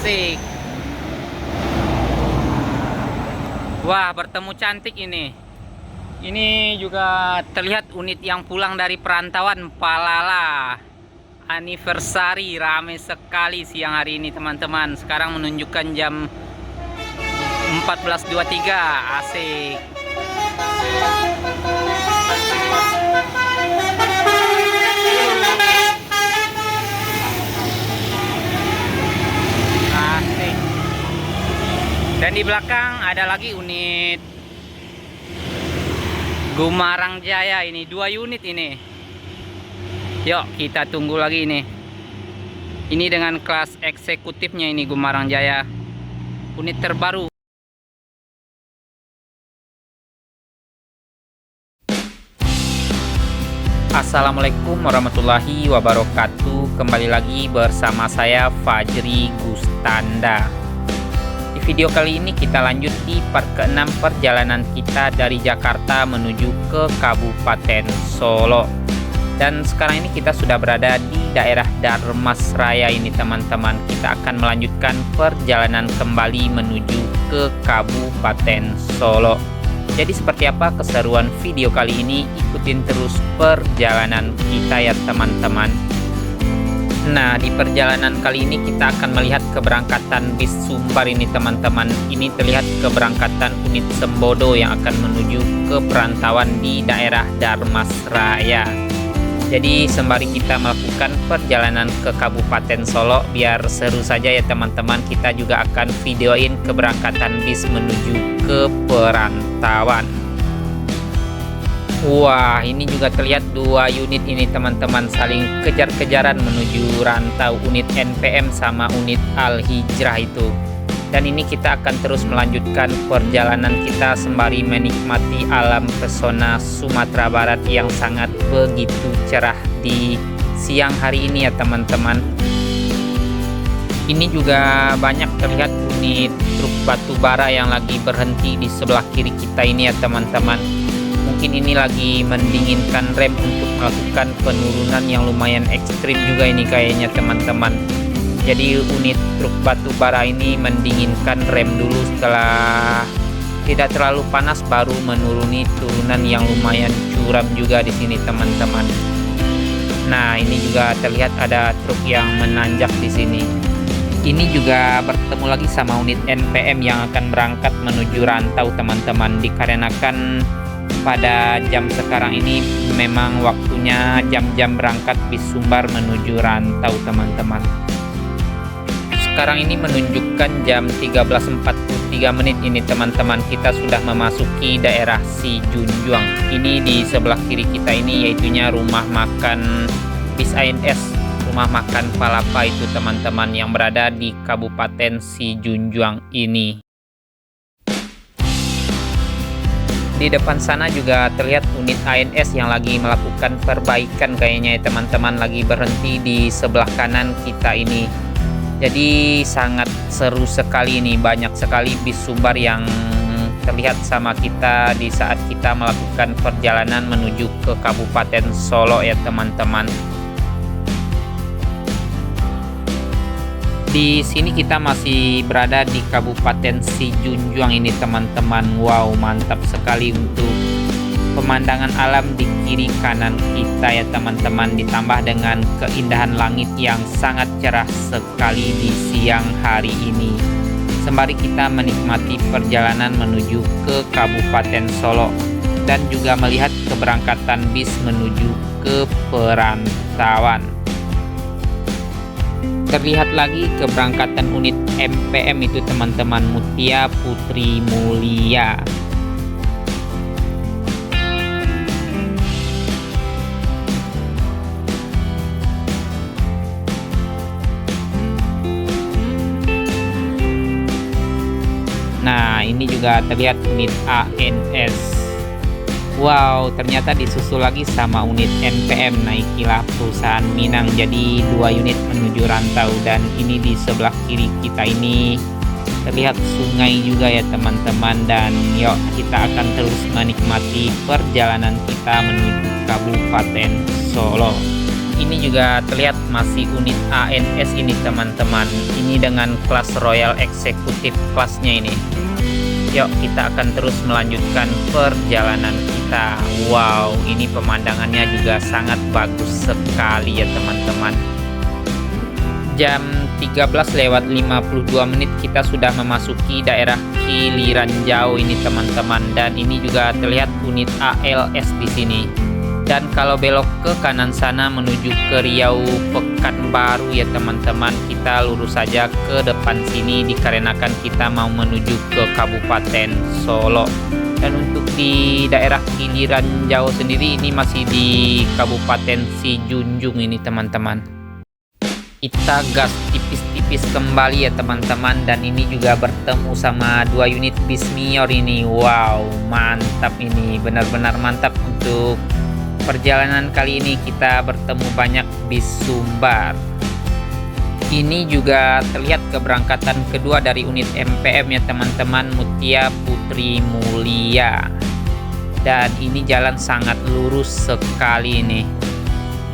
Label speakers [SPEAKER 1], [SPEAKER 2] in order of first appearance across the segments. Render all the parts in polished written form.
[SPEAKER 1] asik. Wah, bertemu cantik ini. Ini juga terlihat unit yang pulang dari perantauan Palala. Anniversary rame sekali siang hari ini teman-teman. Sekarang menunjukkan jam 14.23. Asik. Asik. Dan di belakang ada lagi unit Gumarang Jaya ini, 2 unit ini. Yuk kita tunggu lagi ini. Ini dengan kelas eksekutifnya ini Gumarang Jaya. Unit terbaru. Assalamualaikum warahmatullahi wabarakatuh. Kembali lagi bersama saya Fajri Gustanda. Di video kali ini kita lanjut di part ke-6 perjalanan kita dari Jakarta menuju ke Kabupaten Solo. Dan sekarang ini kita sudah berada di daerah Darmasraya ini teman-teman. Kita akan melanjutkan perjalanan kembali menuju ke Kabupaten Solo. Jadi seperti apa keseruan video kali ini? Ikutin terus perjalanan kita ya teman-teman. Nah, di perjalanan kali ini kita akan melihat keberangkatan bis Sumbar ini teman-teman. Ini terlihat keberangkatan unit Sembodo yang akan menuju ke perantauan di daerah Darmasraya. Jadi sembari kita melakukan perjalanan ke Kabupaten Solo, biar seru saja ya teman-teman, kita juga akan videoin keberangkatan bis menuju ke perantauan. Wah, ini juga terlihat 2 unit ini teman-teman saling kejar-kejaran menuju rantau, unit NPM sama unit Al Hijrah itu. Dan ini kita akan terus melanjutkan perjalanan kita sembari menikmati alam pesona Sumatera Barat yang sangat begitu cerah di siang hari ini ya teman-teman. Ini juga banyak terlihat unit truk batu bara yang lagi berhenti di sebelah kiri kita ini ya teman-teman. Mungkin ini lagi mendinginkan rem untuk melakukan penurunan yang lumayan ekstrim juga ini kayaknya teman-teman. Jadi unit truk batu bara ini mendinginkan rem dulu, setelah tidak terlalu panas baru menuruni turunan yang lumayan curam juga di sini teman-teman. Nah, ini juga terlihat ada truk yang menanjak di sini. Ini juga bertemu lagi sama unit NPM yang akan berangkat menuju rantau teman-teman, dikarenakan pada jam sekarang ini memang waktunya jam-jam berangkat bis Sumbar menuju rantau teman-teman. Sekarang ini menunjukkan jam 13.43 menit ini teman-teman. Kita sudah memasuki daerah Sijunjuang. Ini di sebelah kiri kita ini yaitunya rumah makan bis ANS, rumah makan Palapa itu teman-teman, yang berada di Kabupaten Sijunjuang ini. Di depan sana juga terlihat unit ANS yang lagi melakukan perbaikan kayaknya ya teman-teman, lagi berhenti di sebelah kanan kita ini. Jadi sangat seru sekali nih, banyak sekali bis Sumbar yang terlihat sama kita di saat kita melakukan perjalanan menuju ke Kabupaten Solo ya teman-teman. Di sini kita masih berada di Kabupaten Sijunjuang ini teman-teman. Wow, mantap sekali untuk pemandangan alam di kiri kanan kita ya teman-teman, ditambah dengan keindahan langit yang sangat cerah sekali di siang hari ini. Sembari kita menikmati perjalanan menuju ke Kabupaten Solo dan juga melihat keberangkatan bis menuju ke perantauan. Terlihat lagi keberangkatan unit MPM itu teman-teman, Mutia Putri Mulia. Nah, ini juga terlihat unit ANS. Wow, ternyata disusul lagi sama unit NPM, naikilah perusahaan Minang. Jadi 2 unit menuju rantau. Dan ini di sebelah kiri kita ini terlihat sungai juga ya teman-teman. Dan yuk kita akan terus menikmati perjalanan kita menuju Kabupaten Solo. ini juga terlihat masih unit ANS ini teman-teman. Ini dengan kelas Royal Executive kelasnya ini. Yuk kita akan terus melanjutkan perjalanan kita. Wow, ini pemandangannya juga sangat bagus sekali ya teman-teman. Jam 13:52 kita sudah memasuki daerah Kiliran Jauh ini teman-teman, dan ini juga terlihat unit ALS di sini. Dan kalau belok ke kanan sana menuju ke Riau Pekanbaru ya teman-teman, kita lurus saja ke depan sini dikarenakan kita mau menuju ke Kabupaten Solo. Dan untuk di daerah Kiliran Jauh sendiri ini masih di Kabupaten Sijunjung ini teman-teman. Kita gas tipis-tipis kembali ya teman-teman, dan ini juga bertemu sama 2 unit bis Mior ini. Wow, mantap ini, benar-benar mantap. Untuk perjalanan kali ini kita bertemu banyak bis Sumbar. Ini juga terlihat keberangkatan kedua dari unit MPM ya teman-teman, Mutia Putri Mulia. Dan ini jalan sangat lurus sekali ini.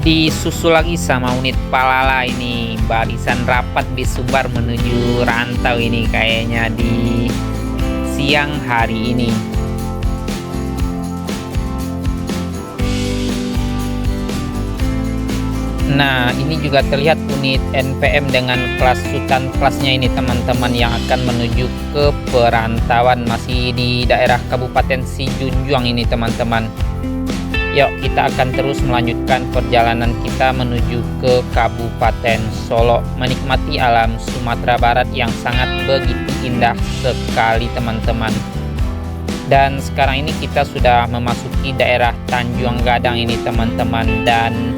[SPEAKER 1] Disusul lagi sama unit Palala ini, barisan rapat bis Sumbar menuju Rantau ini kayaknya di siang hari ini. Nah, ini juga terlihat unit NPM dengan kelas Sultan kelasnya ini teman-teman, yang akan menuju ke perantauan masih di daerah Kabupaten Sijunjung ini teman-teman. Yuk kita akan terus melanjutkan perjalanan kita menuju ke Kabupaten Solo, menikmati alam Sumatera Barat yang sangat begitu indah sekali teman-teman. Dan sekarang ini kita sudah memasuki daerah Tanjung Gadang ini teman-teman, dan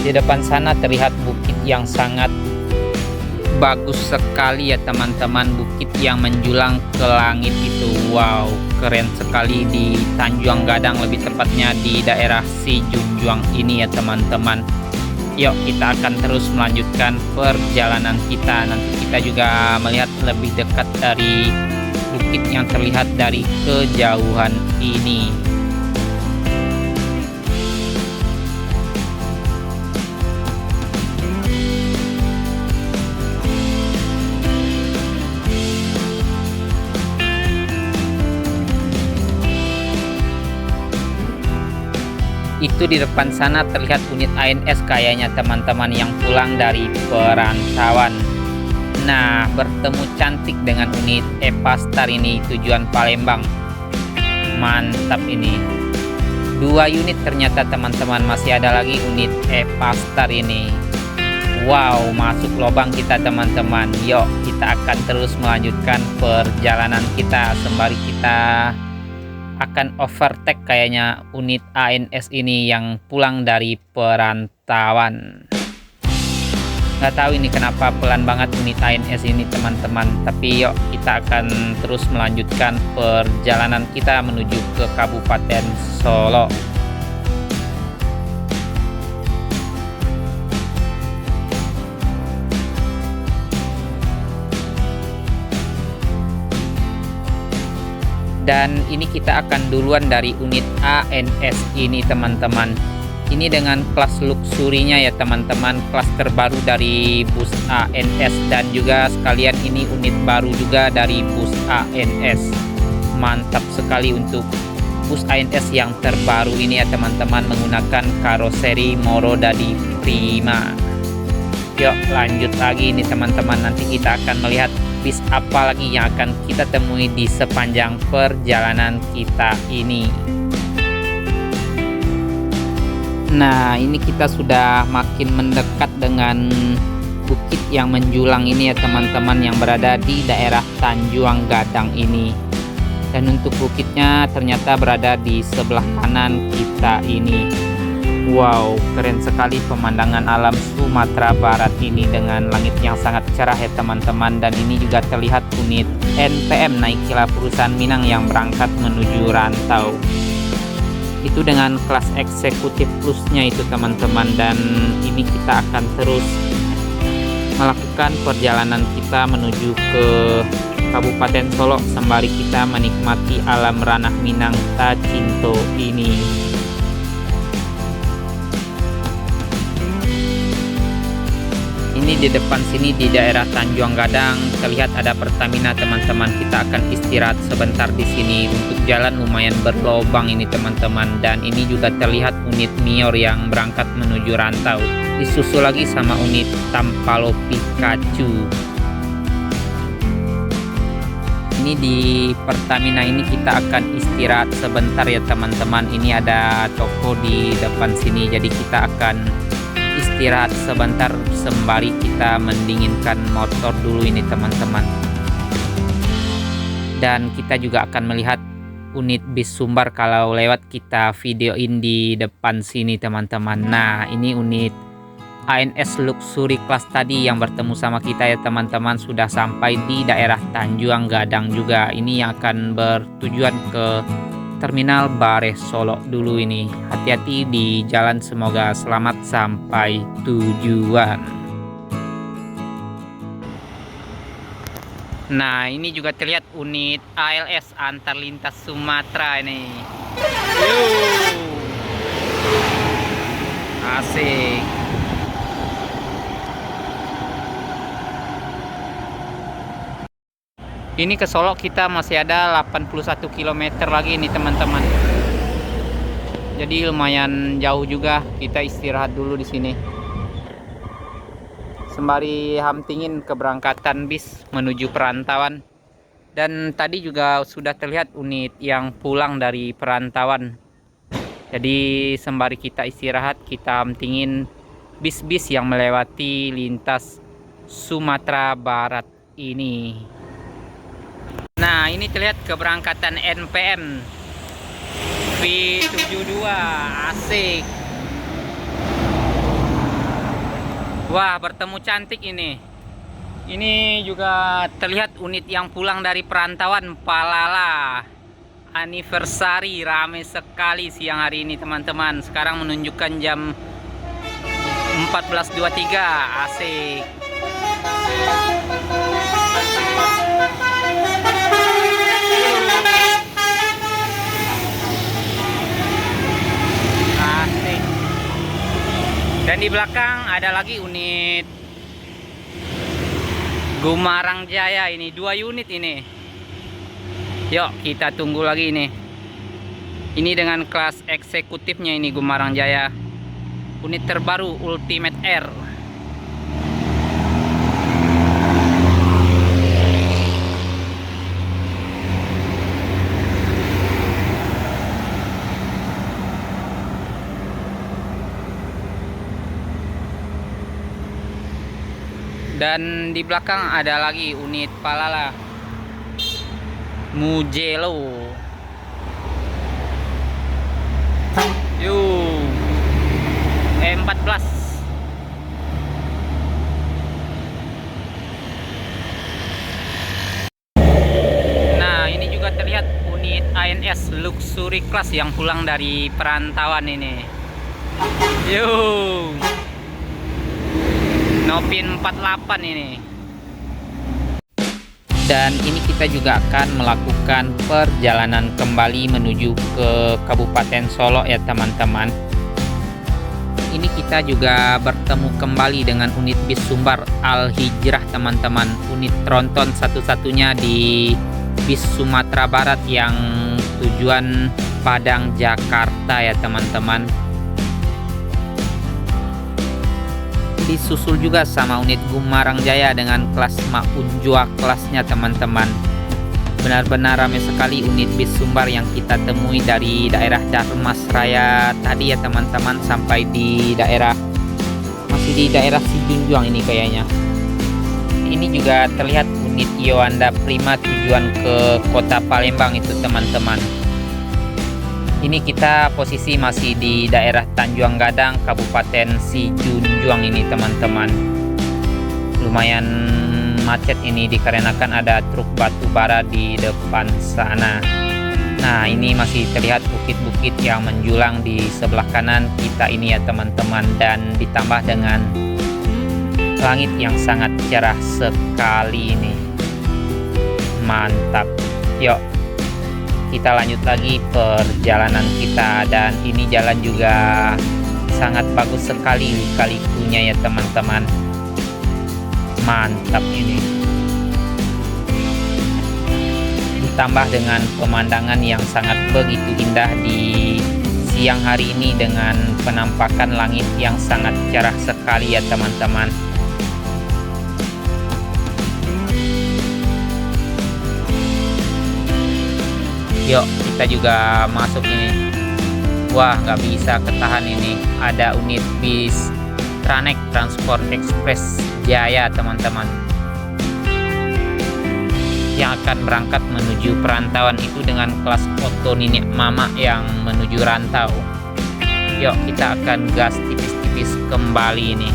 [SPEAKER 1] di depan sana terlihat bukit yang sangat bagus sekali ya teman-teman, bukit yang menjulang ke langit itu. Wow, keren sekali di Tanjung Gadang, lebih tepatnya di daerah Sijunjung ini ya teman-teman. Yuk kita akan terus melanjutkan perjalanan kita. Nanti kita juga melihat lebih dekat dari bukit yang terlihat dari kejauhan ini. Itu di depan sana terlihat unit ANS kayaknya teman-teman, yang pulang dari perantauan. Nah, bertemu cantik dengan unit Epastar ini tujuan Palembang. Mantap ini. 2 unit ternyata teman-teman, masih ada lagi unit Epastar ini. Wow, masuk lubang kita teman-teman. Yuk kita akan terus melanjutkan perjalanan kita sembari kita akan overtake kayaknya unit ANS ini yang pulang dari perantauan. Nggak tahu ini kenapa pelan banget unit ANS ini teman-teman, tapi yuk kita akan terus melanjutkan perjalanan kita menuju ke Kabupaten Solo. Dan ini kita akan duluan dari unit ANS ini teman-teman. Ini dengan kelas luxurinya ya teman-teman, kelas terbaru dari bus ANS, dan juga sekalian ini unit baru juga dari bus ANS. Mantap sekali untuk bus ANS yang terbaru ini ya teman-teman, menggunakan karoseri Moroda di Prima. Yuk lanjut lagi ini teman-teman, nanti kita akan melihat bis apa lagi yang akan kita temui di sepanjang perjalanan kita ini. Nah, ini kita sudah makin mendekat dengan bukit yang menjulang ini ya teman-teman, yang berada di daerah Tanjung Gadang ini. Dan untuk bukitnya ternyata berada di sebelah kanan kita ini. Wow, keren sekali pemandangan alam Sumatera Barat ini dengan langit yang sangat cerah ya teman-teman. Dan ini juga terlihat unit NPM Naikila perusahaan Minang yang berangkat menuju Rantau. Itu dengan kelas eksekutif plusnya itu teman-teman. Dan ini kita akan terus melakukan perjalanan kita menuju ke Kabupaten Solo sembari kita menikmati alam ranah Minang Tacinto ini. Ini di depan sini di daerah Tanjung Gadang terlihat ada Pertamina teman-teman. Kita akan istirahat sebentar di sini. Untuk jalan lumayan berlobang ini teman-teman, dan ini juga terlihat unit Mior yang berangkat menuju Rantau. Disusul lagi sama unit Tampalo Pikachu. Ini di Pertamina ini kita akan istirahat sebentar ya teman-teman. Ini ada toko di depan sini, jadi kita akan istirahat sebentar sembari kita mendinginkan motor dulu ini teman-teman. Dan kita juga akan melihat unit bis Sumbar kalau lewat kita videoin di depan sini teman-teman. Nah, ini unit ANS Luxury Class tadi yang bertemu sama kita ya teman-teman, sudah sampai di daerah Tanjung Gadang juga. Ini yang akan bertujuan ke Terminal Bare Solo dulu ini. Hati-hati di jalan, semoga selamat sampai tujuan. Nah, ini juga terlihat unit ALS Antar Lintas Sumatera ini. Asik. Ini ke Solo kita masih ada 81 km lagi nih teman-teman. Jadi lumayan jauh juga, kita istirahat dulu di sini. Sembari hamtingin keberangkatan bis menuju perantauan. Dan tadi juga sudah terlihat unit yang pulang dari perantauan. Jadi sembari kita istirahat, kita hamtingin bis-bis yang melewati lintas Sumatera Barat ini. Nah, ini terlihat keberangkatan NPM V72, asik. Wah, bertemu cantik ini. Ini juga terlihat unit yang pulang dari perantauan Palala. Anniversary, rame sekali siang hari ini teman-teman. Sekarang menunjukkan jam 14.23, asik. Dan di belakang ada lagi unit Gumarang Jaya ini, 2 unit ini. Yuk kita tunggu lagi ini. Ini dengan kelas eksekutifnya ini Gumarang Jaya. Unit terbaru Ultimate Air. Dan di belakang ada lagi unit Palala Mugello. Yuk, E14. Nah, ini juga terlihat unit ANS Luxury Class yang pulang dari perantauan ini. Yuk, Nopin 48 ini. Dan ini kita juga akan melakukan perjalanan kembali menuju ke Kabupaten Solo ya teman-teman. Ini kita juga bertemu kembali dengan unit bis Sumbar Al Hijrah teman-teman. Unit tronton satu-satunya di bis Sumatera Barat yang tujuan Padang Jakarta ya teman-teman. Disusul juga sama unit Gumarang Jaya dengan kelas Maunjua kelasnya teman-teman. Benar-benar ramai sekali unit bis Sumbar yang kita temui dari daerah Darmas Raya tadi ya teman-teman, sampai di daerah, masih di daerah Sijunjuang ini kayaknya. Ini juga terlihat unit Yoanda Prima tujuan ke kota Palembang itu teman-teman. Ini kita posisi masih di daerah Tanjung Gadang, Kabupaten Sijunjuang ini teman-teman. Lumayan macet ini dikarenakan ada truk batu bara di depan sana. Nah, ini masih terlihat bukit-bukit yang menjulang di sebelah kanan kita ini ya teman-teman. Dan ditambah dengan langit yang sangat cerah sekali ini. Mantap. Yuk, kita lanjut lagi perjalanan kita. Dan ini jalan juga sangat bagus sekali lika-likunya ya teman-teman. Mantap ini. Ditambah dengan pemandangan yang sangat begitu indah di siang hari ini dengan penampakan langit yang sangat cerah sekali ya teman-teman. Yuk kita juga masuk ini. Wah, nggak bisa ketahan ini. Ada unit bis Tranek Transport Express Jaya teman-teman, yang akan berangkat menuju perantauan itu dengan kelas Oto Nini Mama yang menuju rantau. Yuk kita akan gas tipis-tipis kembali ini.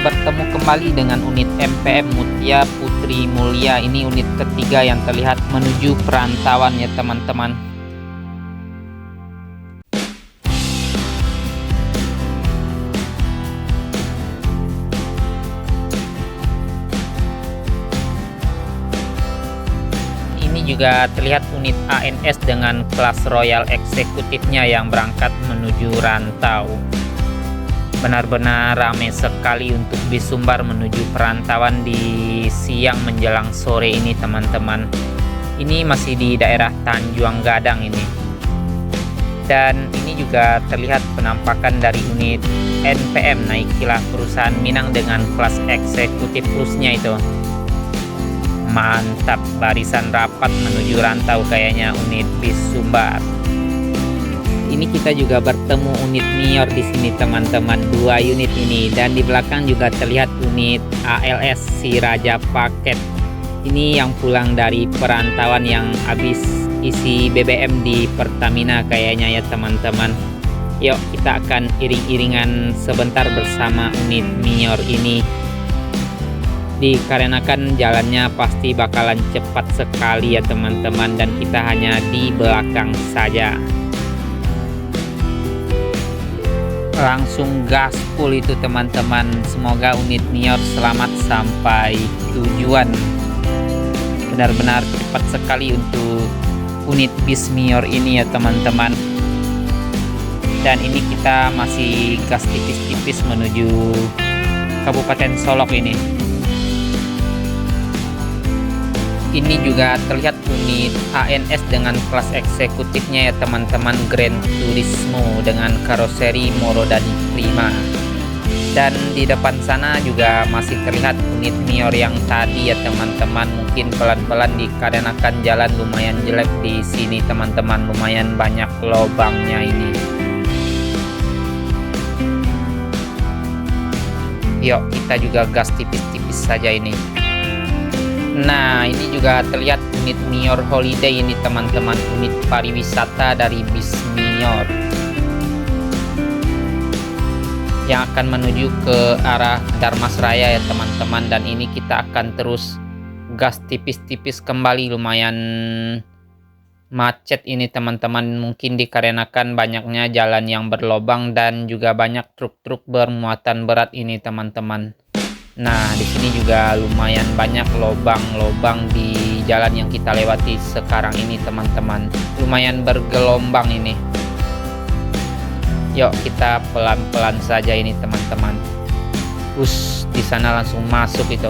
[SPEAKER 1] Bertemu kembali dengan unit MPM Mutia Putri Mulia. Ini unit ketiga yang terlihat menuju perantauan ya teman-teman. Ini juga terlihat unit ANS dengan kelas Royal eksekutifnya yang berangkat menuju rantau. Benar-benar ramai sekali untuk bis Sumbar menuju perantauan di siang menjelang sore ini teman-teman. Ini masih di daerah Tanjung Gadang ini. Dan ini juga terlihat penampakan dari unit NPM Naikilah perusahaan Minang dengan kelas eksekutif plusnya itu. Mantap, barisan rapat menuju rantau kayaknya unit bis Sumbar. Ini kita juga bertemu unit Mior di sini teman-teman, 2 unit ini, dan di belakang juga terlihat unit ALS si Raja Paket. Ini yang pulang dari perantauan yang habis isi BBM di Pertamina kayaknya ya teman-teman. Yuk kita akan iring-iringan sebentar bersama unit Mior ini. Dikarenakan jalannya pasti bakalan cepat sekali ya teman-teman, dan kita hanya di belakang saja. Langsung gaspol itu teman-teman. Semoga unit Mior selamat sampai tujuan. Benar-benar cepat sekali untuk unit bis Mior ini ya teman-teman. Dan ini kita masih gas tipis-tipis menuju Kabupaten Solok ini. Ini juga terlihat unit ANS dengan kelas eksekutifnya ya teman-teman, Grand Turismo dengan karoseri Morodadi Prima. Dan di depan sana juga masih terlihat unit Mior yang tadi ya teman-teman. Mungkin pelan-pelan dikarenakan jalan lumayan jelek di sini teman-teman, lumayan banyak lubangnya ini. Yuk kita juga gas tipis-tipis saja ini. Nah ini juga terlihat unit Mior Holiday ini teman-teman, unit pariwisata dari bis Mior yang akan menuju ke arah Darmasraya ya teman-teman. Dan ini kita akan terus gas tipis-tipis kembali, lumayan macet ini teman-teman, mungkin dikarenakan banyaknya jalan yang berlobang dan juga banyak truk-truk bermuatan berat ini teman-teman. Nah, di sini juga lumayan banyak lobang-lobang di jalan yang kita lewati sekarang ini teman-teman. Lumayan bergelombang ini. Yuk kita pelan-pelan saja ini teman-teman. Di sana langsung masuk itu.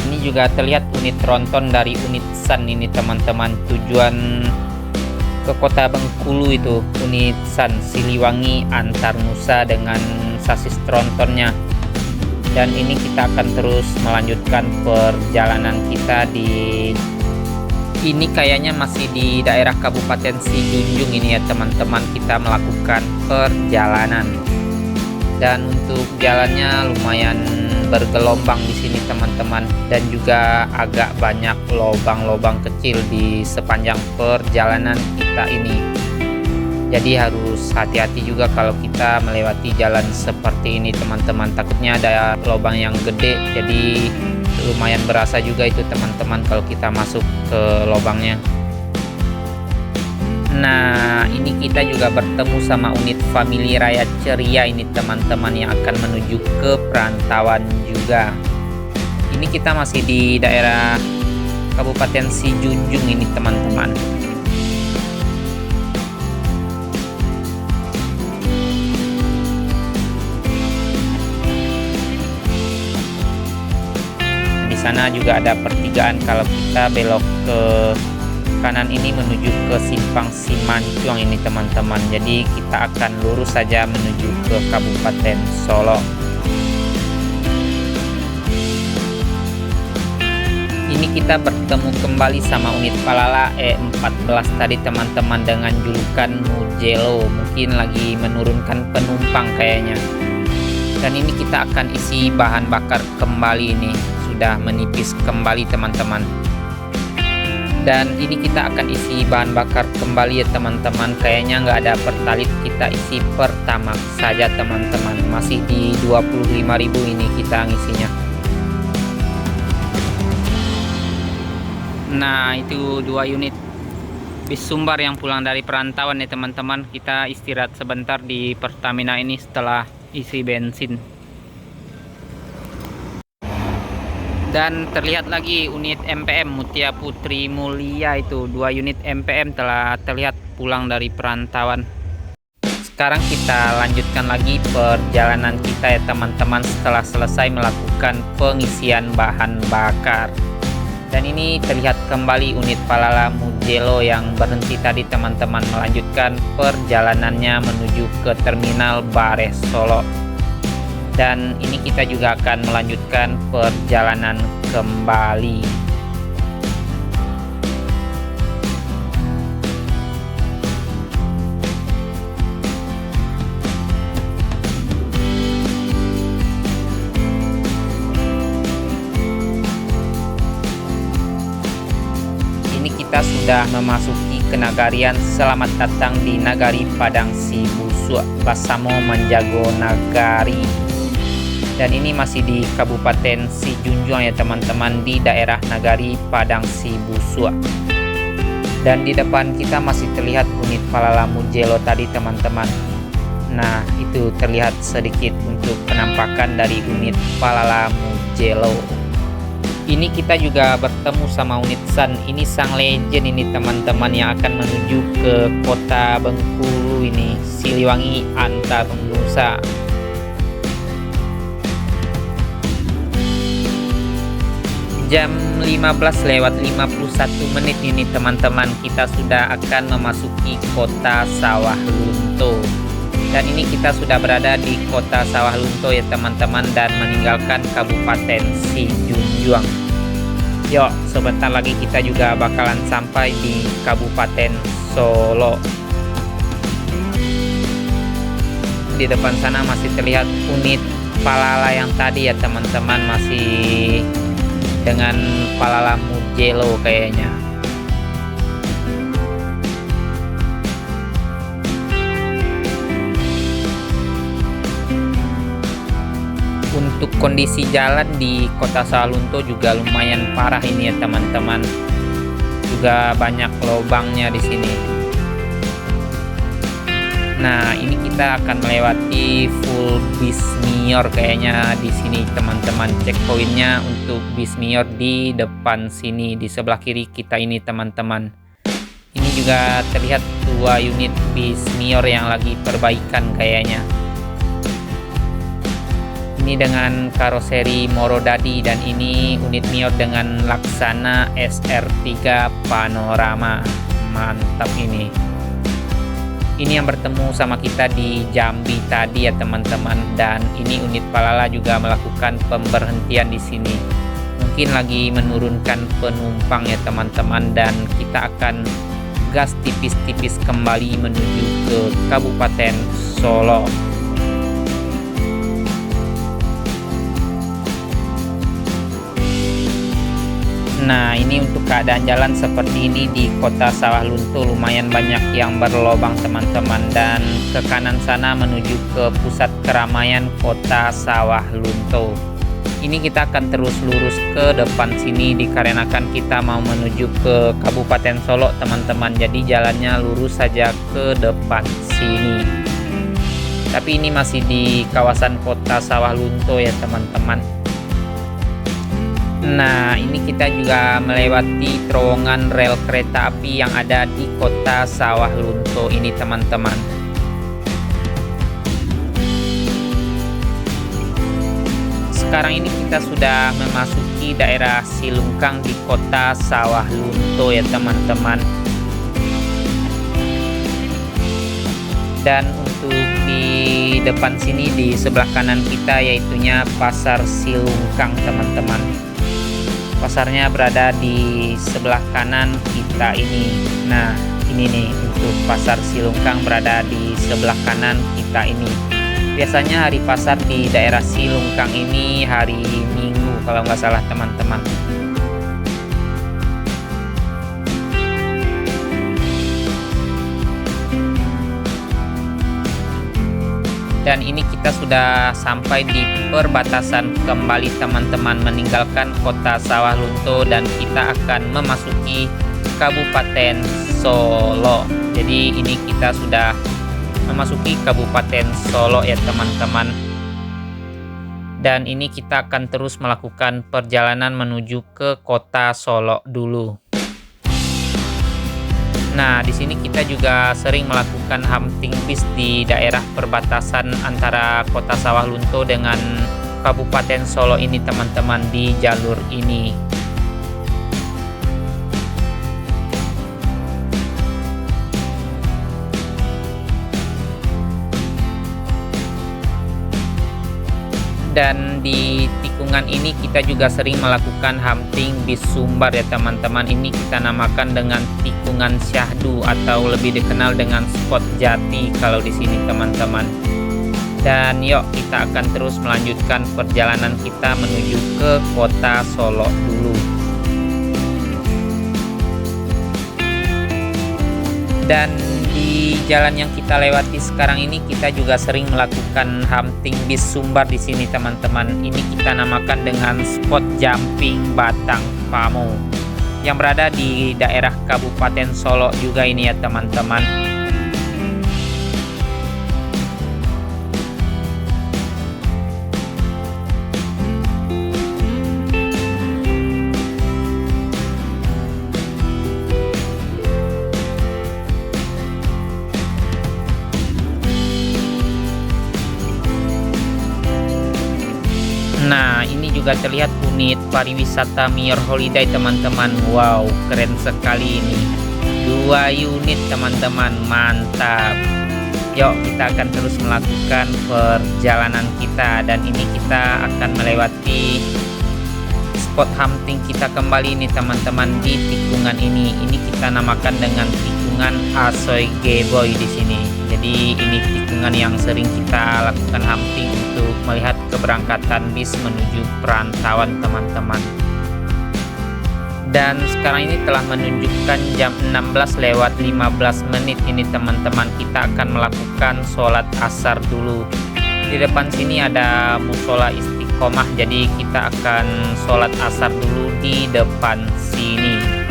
[SPEAKER 1] Ini juga terlihat unit tronton dari unit Sun ini teman-teman. Tujuan ke kota Bengkulu itu, unit Sun Siliwangi Antar Nusa dengan sasis trontonnya. Dan ini kita akan terus melanjutkan perjalanan kita di ini kayaknya masih di daerah Kabupaten Sijunjung ini ya teman-teman. Kita melakukan perjalanan dan untuk jalannya lumayan bergelombang di sini teman-teman, dan juga agak banyak lubang-lubang kecil di sepanjang perjalanan kita ini. Jadi harus hati-hati juga kalau kita melewati jalan seperti ini teman-teman. Takutnya ada lubang yang gede, jadi lumayan berasa juga itu teman-teman kalau kita masuk ke lubangnya. Nah ini kita juga bertemu sama unit Family Raya Ceria ini teman-teman, yang akan menuju ke perantauan juga. Ini kita masih di daerah Kabupaten Sijunjung ini teman-teman. sana juga ada pertigaan kalau kita belok ke kanan ini menuju ke simpang Simancuang ini teman-teman. Jadi kita akan lurus saja menuju ke Kabupaten Solo. Ini kita bertemu kembali sama unit Palala E14 tadi teman-teman, dengan julukan Mugello. Mungkin lagi menurunkan penumpang kayaknya. Dan ini kita akan isi bahan bakar kembali, ini sudah menipis kembali teman-teman. Dan ini kita akan isi bahan bakar kembali ya teman-teman. Kayaknya nggak ada pertalit, kita isi Pertamax saja teman-teman. Masih di 25.000 ini kita ngisinya. Nah, itu 2 unit bis Sumbar yang pulang dari perantauan ya teman-teman. Kita istirahat sebentar di Pertamina ini setelah isi bensin. Dan terlihat lagi unit MPM Mutia Putri Mulia, itu 2 unit MPM telah terlihat pulang dari perantauan. Sekarang kita lanjutkan lagi perjalanan kita ya teman-teman, setelah selesai melakukan pengisian bahan bakar. Dan ini terlihat kembali unit Palala Mugello yang berhenti tadi teman-teman, melanjutkan perjalanannya menuju ke Terminal Bares Solo. Dan ini kita juga akan melanjutkan perjalanan kembali. Ini kita sudah memasuki ke Nagarian. Selamat datang di Nagari Padang Sibusu, Basamo Manjago Nagari. Dan ini masih di Kabupaten Sijunjuang ya teman-teman, di daerah Nagari Padang Sibusu. Dan di depan kita masih terlihat unit Palala Mugello tadi teman-teman. Nah, itu terlihat sedikit untuk penampakan dari unit Palala Mugello. Ini kita juga bertemu sama unit San. Ini sang legend ini teman-teman, yang akan menuju ke kota Bengkulu ini, Siliwangi Antarnusa. Jam 15:51 ini teman-teman, kita sudah akan memasuki kota Sawah Lunto. Dan ini kita sudah berada di kota Sawah Lunto ya teman-teman, dan meninggalkan Kabupaten Sijunjuang. Yuk, sebentar lagi kita juga bakalan sampai di Kabupaten Solo. Di depan sana masih terlihat unit Palala yang tadi ya teman-teman, masih dengan Palala Mugello kayaknya. Untuk kondisi jalan di kota Sawah Lunto juga lumayan parah ini ya teman-teman. Juga banyak lubangnya di sini. Nah, ini kita akan melewati full Bismior kayaknya di sini teman-teman. Checkpointnya untuk Bismior di depan sini, di sebelah kiri kita ini teman-teman. Ini juga terlihat 2 unit Bismior yang lagi perbaikan kayaknya. Ini dengan karoseri Morodadi, dan ini unit Mior dengan Laksana SR3 Panorama. Mantap ini. Ini yang bertemu sama kita di Jambi tadi ya teman-teman, dan ini unit Palala juga melakukan pemberhentian di sini. Mungkin lagi menurunkan penumpang ya teman-teman, dan kita akan gas tipis-tipis kembali menuju ke Kabupaten Solo. Nah, ini untuk keadaan jalan seperti ini di kota Sawah Lunto, lumayan banyak yang berlobang teman-teman. Dan ke kanan sana menuju ke pusat keramaian kota Sawah Lunto. Ini kita akan terus lurus ke depan sini dikarenakan kita mau menuju ke Kabupaten Solo teman-teman. Jadi jalannya lurus saja ke depan sini. Tapi ini masih di kawasan kota Sawah Lunto ya teman-teman. Nah, ini kita juga melewati terowongan rel kereta api yang ada di kota Sawah Lunto ini teman-teman. Sekarang ini kita sudah memasuki memasuki daerah Silungkang di kota Sawah Lunto ya teman-teman. Dan untuk di depan sini di sebelah kanan kita yaitunya Pasar Silungkang teman-teman. Pasarnya berada di sebelah kanan kita ini. Nah, ini nih untuk Pasar Silungkang berada di sebelah kanan kita ini. Biasanya hari pasar di daerah Silungkang ini hari Minggu kalau nggak salah teman-teman. Dan ini kita sudah sampai di perbatasan kembali teman-teman, meninggalkan kota Sawah Lunto dan kita akan memasuki Kabupaten Solo. Jadi ini kita sudah memasuki Kabupaten Solo ya teman-teman. Dan ini kita akan terus melakukan perjalanan menuju ke kota Solo dulu. Nah, di sini kita juga sering melakukan hunting bis di daerah perbatasan antara kota Sawah Lunto dengan Kabupaten Solo ini teman-teman, di jalur ini. Dan di tikungan ini kita juga sering melakukan hunting bis sumbar ya teman-teman. Ini kita namakan dengan tikungan syahdu atau lebih dikenal dengan spot jati kalau di sini teman-teman. Dan yuk kita akan terus melanjutkan perjalanan kita menuju ke kota Solo dulu. Dan di jalan yang kita lewati sekarang ini kita juga sering melakukan hunting bis sumbar di sini teman-teman. Ini kita namakan dengan spot jumping Batang Pamo yang berada di daerah Kabupaten Solo juga ini ya teman-teman. Nah, ini juga terlihat unit pariwisata Mior Holiday teman-teman. Wow, keren sekali ini. 2 unit teman-teman, mantap. Yuk, kita akan terus melakukan perjalanan kita. Dan ini kita akan melewati spot hunting kita kembali ini teman-teman, di tikungan ini. Ini kita namakan dengan tikungan Asoy Geboy di sini. Jadi ini tikungan yang sering kita lakukan hunting untuk melihat keberangkatan bis menuju perantauan teman-teman. Dan sekarang ini telah menunjukkan jam 16:15 ini teman-teman. Kita akan melakukan sholat asar dulu. Di depan sini ada musola Istiqomah, jadi kita akan sholat asar dulu di depan sini.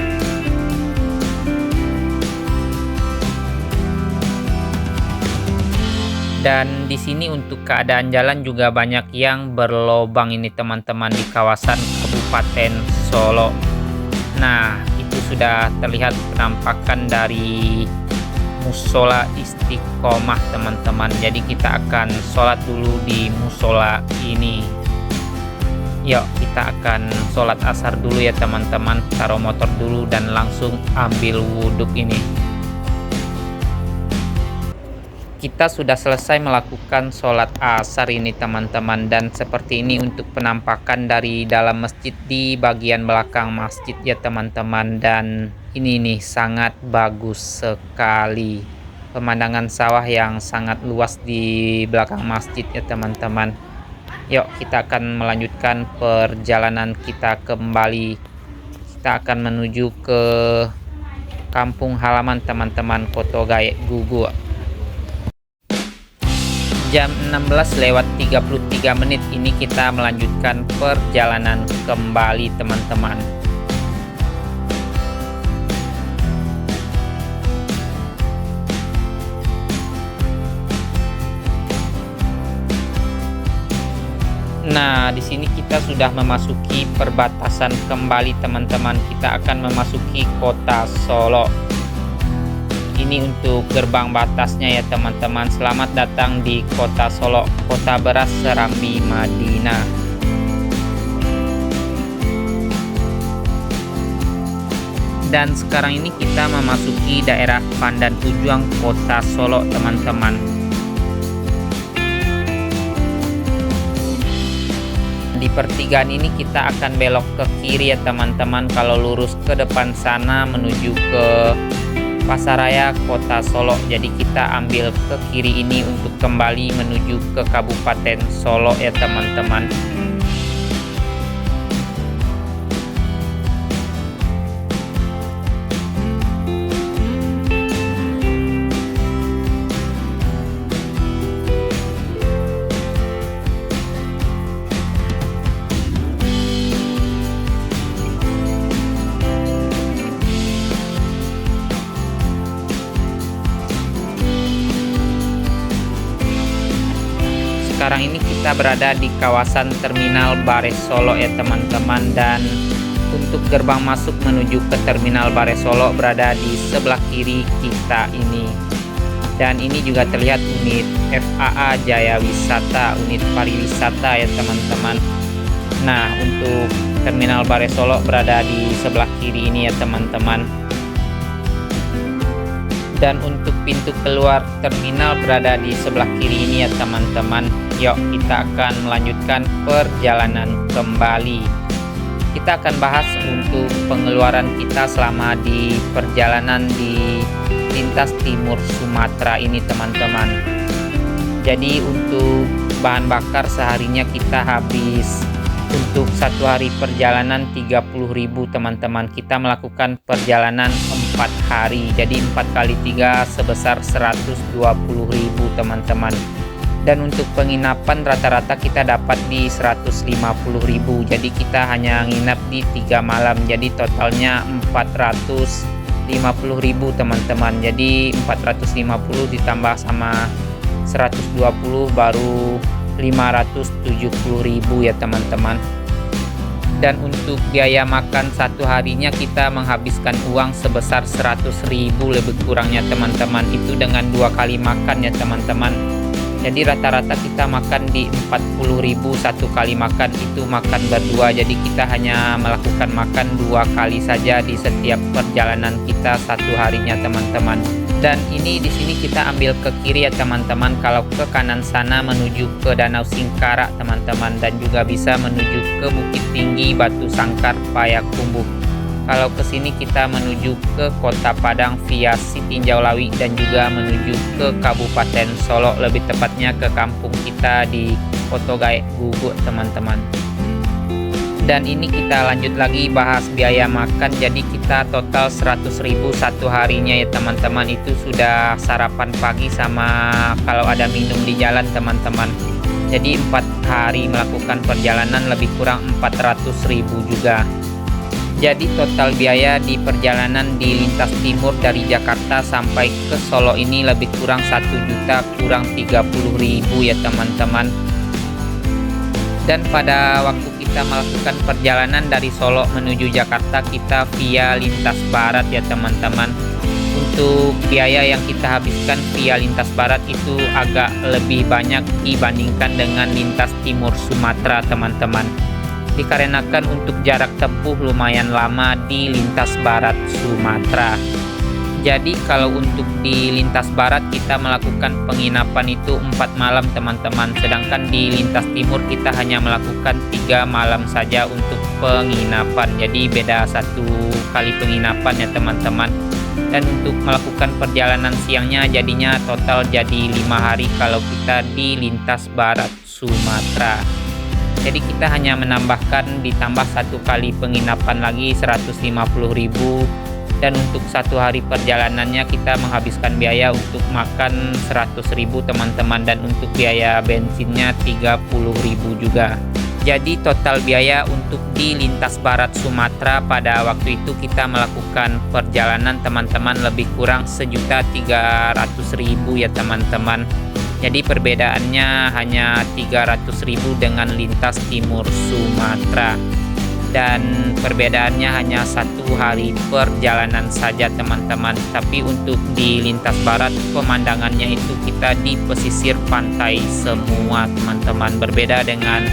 [SPEAKER 1] Dan di sini untuk keadaan jalan juga banyak yang berlobang ini teman-teman di kawasan Kabupaten Solo. Nah, itu sudah terlihat penampakan dari musola Istiqomah teman-teman. Jadi kita akan sholat dulu di musola ini. Yuk, kita akan sholat asar dulu ya teman-teman. Taruh motor dulu dan langsung ambil wudhu ini. Kita sudah selesai melakukan sholat asar ini teman-teman, dan seperti ini untuk penampakan dari dalam masjid di bagian belakang masjid ya teman-teman. Dan ini nih sangat bagus sekali, pemandangan sawah yang sangat luas di belakang masjid ya teman-teman. Yuk kita akan melanjutkan perjalanan kita kembali. Kita akan menuju ke kampung halaman teman-teman, Koto Gaye Gugu. Jam 16:33 ini kita melanjutkan perjalanan kembali teman-teman. Nah, di sini kita sudah memasuki perbatasan kembali teman-teman. Kita akan memasuki kota Solo. Ini untuk gerbang batasnya ya teman-teman. Selamat datang di kota Solo, kota beras Serambi Madinah. Dan sekarang ini kita memasuki daerah Pandan Tujuan, Kota Solo, teman-teman. Di pertigaan ini kita akan belok ke kiri ya teman-teman. Kalau lurus ke depan sana menuju ke Pasaraya, Kota Solo. Jadi kita ambil ke kiri ini untuk kembali menuju ke Kabupaten Solo ya teman-teman. Sekarang ini kita berada di kawasan Terminal Bares Solo ya teman-teman, dan untuk gerbang masuk menuju ke Terminal Bares Solo berada di sebelah kiri kita ini. Dan ini juga terlihat unit FAA Jaya Wisata, unit pariwisata ya teman-teman. Nah, untuk Terminal Bares Solo berada di sebelah kiri ini ya teman-teman. Dan untuk pintu keluar terminal berada di sebelah kiri ini ya teman-teman. Yuk kita akan melanjutkan perjalanan kembali. Kita akan bahas untuk pengeluaran kita selama di perjalanan di lintas timur Sumatera ini teman-teman. Jadi untuk bahan bakar seharinya kita habis untuk satu hari perjalanan 30.000 teman-teman. Kita melakukan perjalanan 4 hari, jadi 4 kali 3 sebesar 120.000 teman-teman. Dan untuk penginapan rata-rata kita dapat di 150.000, jadi kita hanya nginap di 3 malam, jadi totalnya 450.000 teman-teman. Jadi 450 ditambah sama 120 baru 570.000 ya teman-teman. Dan untuk biaya makan satu harinya kita menghabiskan uang sebesar 100.000 lebih kurangnya teman-teman, itu dengan 2 kali makan ya teman-teman. Jadi rata-rata kita makan di 40.000 satu kali makan, itu makan berdua, jadi kita hanya melakukan makan 2 kali saja di setiap perjalanan kita satu harinya teman-teman. Dan ini di sini kita ambil ke kiri ya teman-teman. Kalau ke kanan sana menuju ke Danau Singkarak teman-teman, dan juga bisa menuju ke Bukit Tinggi, Batu Sangkar, Payakumbuh. Kalau ke sini kita menuju ke Kota Padang via Sitinjau Lawi, dan juga menuju ke Kabupaten Solo, lebih tepatnya ke kampung kita di Potogae Guguk teman-teman. Dan ini kita lanjut lagi bahas biaya makan. Jadi kita total 100.000 satu harinya ya teman-teman. Itu sudah sarapan pagi sama kalau ada minum di jalan teman-teman. Jadi 4 hari melakukan perjalanan lebih kurang 400.000 juga. Jadi total biaya di perjalanan di lintas timur dari Jakarta sampai ke Solo ini lebih kurang 1 juta kurang 30.000 ya teman-teman. Dan pada waktu kita melakukan perjalanan dari Solo menuju Jakarta, kita via lintas barat ya teman-teman. Untuk biaya yang kita habiskan via lintas barat itu agak lebih banyak dibandingkan dengan lintas timur Sumatera teman-teman. Dikarenakan untuk jarak tempuh lumayan lama di lintas barat Sumatera. Jadi kalau untuk di lintas barat kita melakukan penginapan itu 4 malam teman-teman, sedangkan di lintas timur kita hanya melakukan 3 malam saja untuk penginapan. Jadi beda 1 kali penginapan ya teman-teman. Dan untuk melakukan perjalanan siangnya jadinya total jadi 5 hari kalau kita di lintas barat Sumatera. Jadi kita hanya menambahkan ditambah 1 kali penginapan lagi 150.000. Dan untuk 1 hari perjalanannya kita menghabiskan biaya untuk makan 100.000 teman-teman, dan untuk biaya bensinnya 30.000 juga. Jadi total biaya untuk di lintas barat Sumatera pada waktu itu kita melakukan perjalanan teman-teman lebih kurang 1.300.000 ya teman-teman. Jadi perbedaannya hanya 300.000 dengan lintas timur Sumatera. Dan perbedaannya hanya 1 hari perjalanan saja teman-teman. Tapi untuk di lintas barat pemandangannya itu kita di pesisir pantai semua teman-teman, berbeda dengan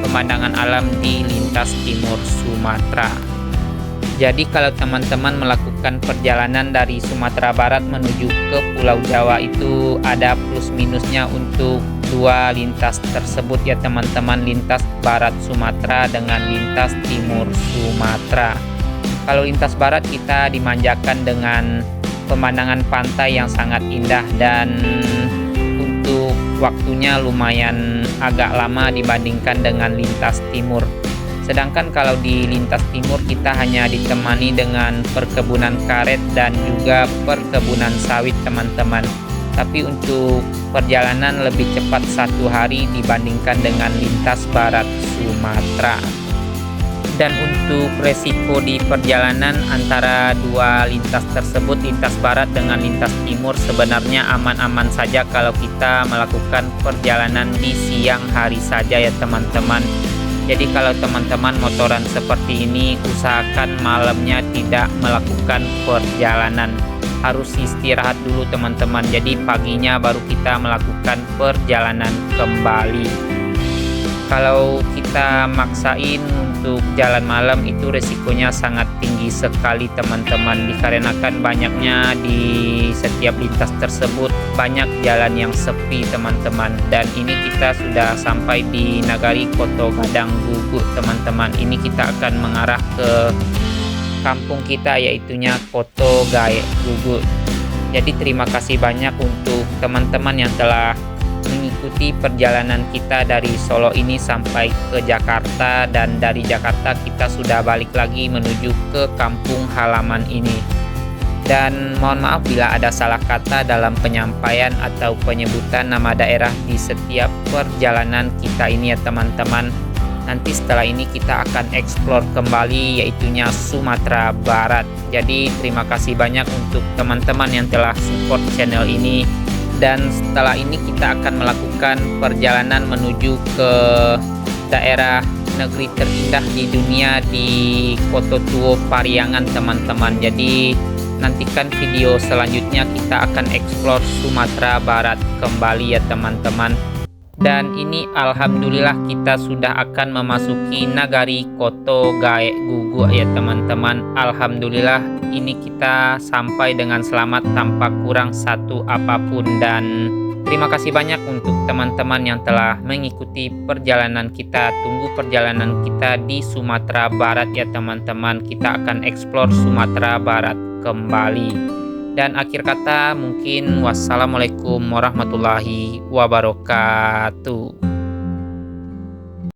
[SPEAKER 1] pemandangan alam di lintas timur Sumatera. Jadi kalau teman-teman melakukan perjalanan dari Sumatera Barat menuju ke Pulau Jawa itu ada plus minusnya untuk dua lintas tersebut ya teman-teman, lintas Barat Sumatera dengan lintas Timur Sumatera. Kalau lintas Barat kita dimanjakan dengan pemandangan pantai yang sangat indah dan untuk waktunya lumayan agak lama dibandingkan dengan lintas Timur. Sedangkan kalau di lintas timur kita hanya ditemani dengan perkebunan karet dan juga perkebunan sawit teman-teman. Tapi untuk perjalanan lebih cepat 1 hari dibandingkan dengan lintas barat Sumatera. Dan untuk resiko di perjalanan antara dua lintas tersebut, lintas barat dengan lintas timur, sebenarnya aman-aman saja kalau kita melakukan perjalanan di siang hari saja ya teman-teman. Jadi kalau teman-teman motoran seperti ini, usahakan malamnya tidak melakukan perjalanan. Harus istirahat dulu teman-teman. Jadi paginya baru kita melakukan perjalanan kembali. Kalau kita maksain untuk jalan malam itu resikonya sangat tinggi sekali teman-teman, dikarenakan banyaknya di setiap lintas tersebut banyak jalan yang sepi teman-teman. Dan ini kita sudah sampai di Nagari Koto Gadang Gugu teman-teman. Ini kita akan mengarah ke kampung kita, yaitunya Koto Gae Gugu. Jadi terima kasih banyak untuk teman-teman yang telah mengikuti perjalanan kita dari Solo ini sampai ke Jakarta, dan dari Jakarta kita sudah balik lagi menuju ke kampung halaman ini. Dan mohon maaf bila ada salah kata dalam penyampaian atau penyebutan nama daerah di setiap perjalanan kita ini ya teman-teman. Nanti setelah ini kita akan explore kembali, yaitunya Sumatera Barat. Jadi terima kasih banyak untuk teman-teman yang telah support channel ini. Dan setelah ini kita akan melakukan perjalanan menuju ke daerah negeri terindah di dunia, di Koto Tuo Pariangan teman-teman. Jadi nantikan video selanjutnya, kita akan explore Sumatera Barat kembali ya teman-teman. Dan ini alhamdulillah kita sudah akan memasuki Nagari Koto Gae Gugu ya teman-teman. Alhamdulillah ini kita sampai dengan selamat tanpa kurang satu apapun. Dan terima kasih banyak untuk teman-teman yang telah mengikuti perjalanan kita. Tunggu perjalanan kita di Sumatera Barat ya teman-teman. Kita akan explore Sumatera Barat kembali. Dan akhir kata mungkin wassalamualaikum warahmatullahi wabarakatuh.